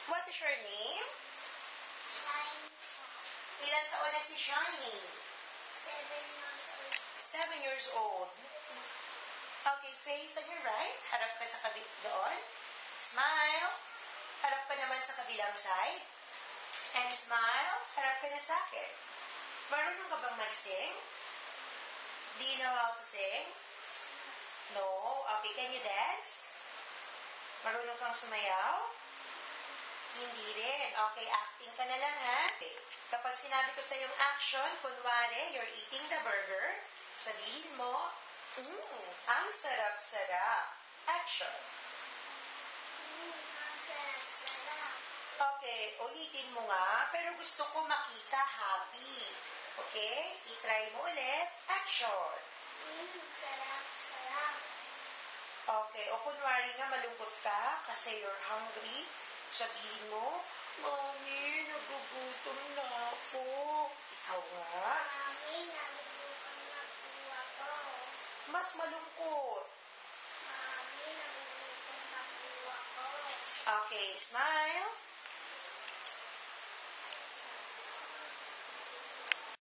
What is your name? Shine. Ilan taon na si Shiny? 7 years old. 7 years old. Okay, face on your right. Harap ka sa doon. Smile. Harap ka naman sa kabilang side. And smile. Harap ka na sa akin. Marunong ka bang mag-sing? Do you know how to sing? No? Okay, can you dance? Marunong kang sumayaw? Hindi rin. Okay, acting ka na lang, ha? Okay. Kapag sinabi ko sa yung action, kunwari, you're eating the burger, sabihin mo, ang sarap-sarap. Action. Ang sarap-sarap. Okay, ulitin mo nga, pero gusto ko makita happy. Okay? I-try mo ulit. Action. Sarap-sarap. Okay, o kunwari nga malungkot ka kasi you're hungry, sabihin mo, Mami, nagugutom na ako. Ikaw nga. Mami, nagugutom na po ako. Mas malungkot. Mami, nagugutom na po ako. Okay, smile.